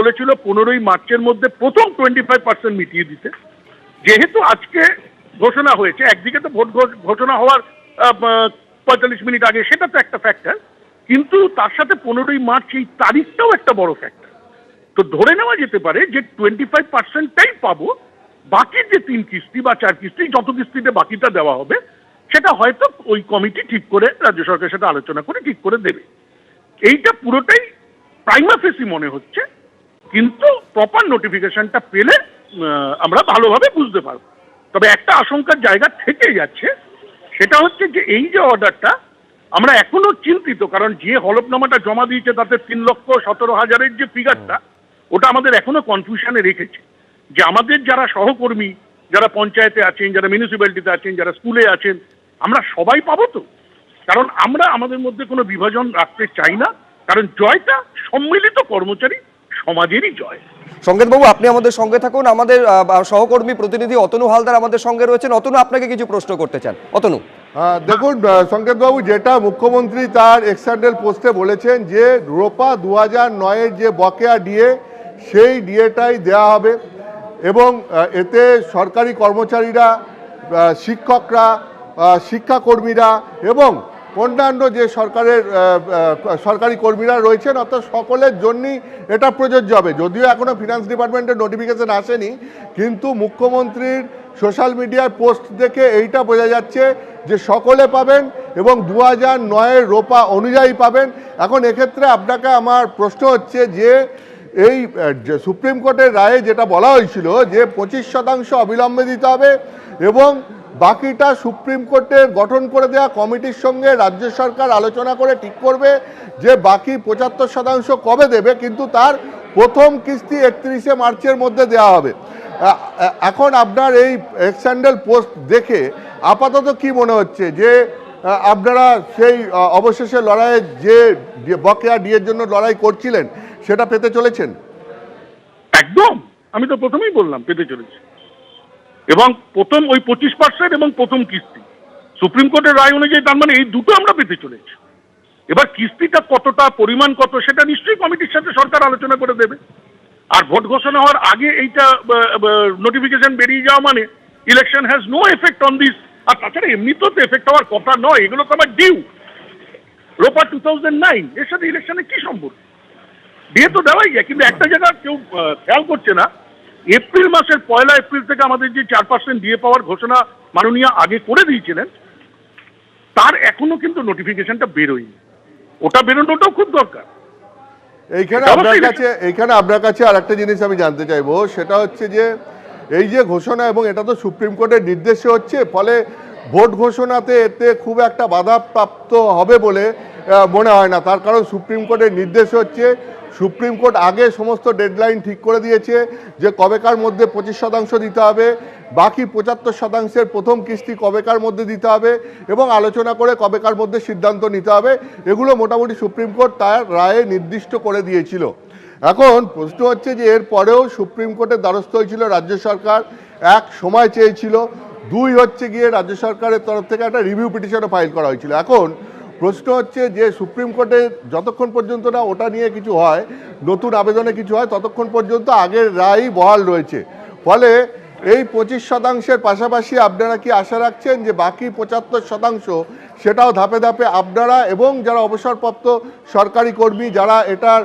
বলেছিল 15ই মার্চের মধ্যে প্রথম 25% মিটিয়ে দিতে। যেহেতু আজকে ঘোষণা হয়েছে, একদিকে তো ভোট ঘোষণা হওয়ার 45 মিনিট আগে, সেটা তো একটা ফ্যাক্টর, কিন্তু তার সাথে 15ই মার্চ এই তারিখটাও একটা বড় ফ্যাক্টর। তো ধরে নেওয়া যেতে পারে যে 25%টাই পাবো, বাকি যে 3 কিস্তি বা 4 কিস্তি, যত কিস্তিতে বাকিটা দেওয়া হবে সেটা হয়তো ওই কমিটি ঠিক করে রাজ্য সরকারের সাথে আলোচনা করে ঠিক করে দেবে। এইটা পুরোটাই প্রাইমা ফেসি মনে হচ্ছে, কিন্তু প্রপার নোটিফিকেশনটা পেলে আমরা ভালোভাবে বুঝতে পারবো। তবে একটা আশঙ্কার জায়গা থেকে যাচ্ছে, সেটা হচ্ছে যে এই যে অর্ডারটা, আমরা এখনো চিন্তিত, কারণ যে হলফনামাটা জমা দিয়েছে তাতে 3,17,000-এর যে ফিগারটা, ওটা আমাদের এখনো কনফিউশনে রেখেছে যে আমাদের যারা সহকর্মী, যারা পঞ্চায়েতে আছেন, যারা মিউনিসিপ্যালিটিতে আছেন, যারা স্কুলে আছেন, আমরা সবাই পাবো তো? কারণ আমরা আমাদের মধ্যে কোনো বিভাজন রাখতে চাই না, কারণ জয়টা সম্মিলিত কর্মচারী সমাজেরই জয়। সংকেতবাবু, আপনি আমাদের সঙ্গে থাকুন। আমাদের সহকর্মী প্রতিনিধি অতনু হালদার আমাদের সঙ্গে রয়েছেন। অতনু, আপনাকে কিছু প্রশ্ন করতে চান। অতনু, দেখুন সংকেতবাবু, যেটা মুখ্যমন্ত্রী তার এক্স হ্যান্ডেল পোস্টে বলেছেন যে রোপা 2009-এর যে বকেয়া ডিএ, সেই ডিএটাই দেওয়া হবে এবং এতে সরকারি কর্মচারীরা, শিক্ষকরা, শিক্ষাকর্মীরা এবং অন্যান্য যে সরকারি কর্মীরা রয়েছেন, অর্থাৎ সকলের জন্যই এটা প্রযোজ্য হবে। যদিও এখনও ফিনান্স ডিপার্টমেন্টের নোটিফিকেশন আসেনি, কিন্তু মুখ্যমন্ত্রীর সোশ্যাল মিডিয়ার পোস্ট দেখে এইটা বোঝা যাচ্ছে যে সকলে পাবেন এবং 2009-এর রোপা অনুযায়ী পাবেন। এখন এক্ষেত্রে আপনাকে আমার প্রশ্ন হচ্ছে যে এই সুপ্রিম কোর্টের রায়ে যেটা বলা হয়েছিল যে 25% অবিলম্বে দিতে হবে এবং বাকিটা সুপ্রিম কোর্টের গঠন করে দেওয়া কমিটির সঙ্গে রাজ্য সরকার আলোচনা করে ঠিক করবে যে বাকি 75% কবে দেবে, কিন্তু তার প্রথম কিস্তি 31শে মার্চের মধ্যে দেওয়া হবে। এখন আপনার এই এক্স হ্যান্ডেল পোস্ট দেখে আপাতত কি মনে হচ্ছে যে আপনারা সেই অবশেষে লড়াইয়ে যে বকেয়া ডিএর জন্য লড়াই করছিলেন সেটা পেতে চলেছেন? একদম, আমি তো প্রথমেই বললাম পেতে চলেছি, এবং প্রথম ওই 25% এবং প্রথম কিস্তি সুপ্রিম কোর্টের রায় অনুযায়ী, তার মানে এই দুটো আমরা পেতে চলেছি। এবার কিস্তিটা কতটা, পরিমাণ কত, সেটা নিশ্চয়ই কমিটির সাথে সরকার আলোচনা করে দেবে। আর ভোট ঘোষণা হওয়ার আগে এইটা নোটিফিকেশন বেরিয়ে যাওয়া মানে election has no effect on this. আর তাছাড়া এমনিতেও তো এফেক্ট হওয়ার কথা নয়, এগুলো তো আবার ডিউ। রোপা 2009, এর সাথে ইলেকশনে কি সম্পর্ক? দিয়ে তো দেওয়াই যায়, কিন্তু একটা জায়গা কেউ খেয়াল করছে না, এপ্রিল মাসের 1 এপ্রিল থেকে আমাদের যে 4% দিয়ে পাওয়ার ঘোষণা মাননীয় আগে করে দিয়েছিলেন, তার এখনো কিন্তু নোটিফিকেশনটা বেরোয়নি। ওটা বেরোনোটাও খুব দরকার। এইখানে আপনার কাছে আর একটা জিনিস আমি জানতে চাইবো, সেটা হচ্ছে যে এই যে ঘোষণা, এবং এটা তো সুপ্রিম কোর্টের নির্দেশে হচ্ছে, ফলে ভোট ঘোষণাতে এতে খুব একটা বাধাপ্রাপ্ত হবে বলে মনে হয় না। তার কারণ সুপ্রিম কোর্টের নির্দেশ হচ্ছে, সুপ্রিম কোর্ট আগে সমস্ত ডেডলাইন ঠিক করে দিয়েছে যে কবেকার মধ্যে 25% দিতে হবে, বাকি 75%-এর প্রথম কিস্তি কবেকার মধ্যে দিতে হবে এবং আলোচনা করে কবেকার মধ্যে সিদ্ধান্ত নিতে হবে। এগুলো মোটামুটি সুপ্রিম কোর্ট তার রায়ে নির্দিষ্ট করে দিয়েছিল। এখন প্রশ্ন হচ্ছে যে এর পরেও সুপ্রিম কোর্টের দ্বারস্থ হয়েছিল রাজ্য সরকার, এক সময় চেয়েছিল, 2 হচ্ছে গিয়ে রাজ্য সরকারের তরফ থেকে একটা রিভিউ পিটিশনও ফাইল করা হয়েছিল। এখন প্রশ্ন হচ্ছে যে সুপ্রিম কোর্টে যতক্ষণ পর্যন্ত না ওটা নিয়ে কিছু হয়, নতুন আবেদনে কিছু হয়, ততক্ষণ পর্যন্ত আগের রায়ই বহাল রয়েছে। ফলে এই 25%-এর পাশাপাশি আপনারা কি আশা রাখছেন যে বাকি 75% সেটাও ধাপে ধাপে আপনারা এবং যারা অবসরপ্রাপ্ত সরকারি কর্মী, যারা এটার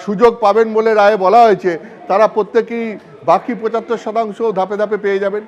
সুযোগ পাবেন বলে রায়ে বলা হয়েছে, তারা প্রত্যেকেই বাকি 75% ধাপে ধাপে পেয়ে যাবেন?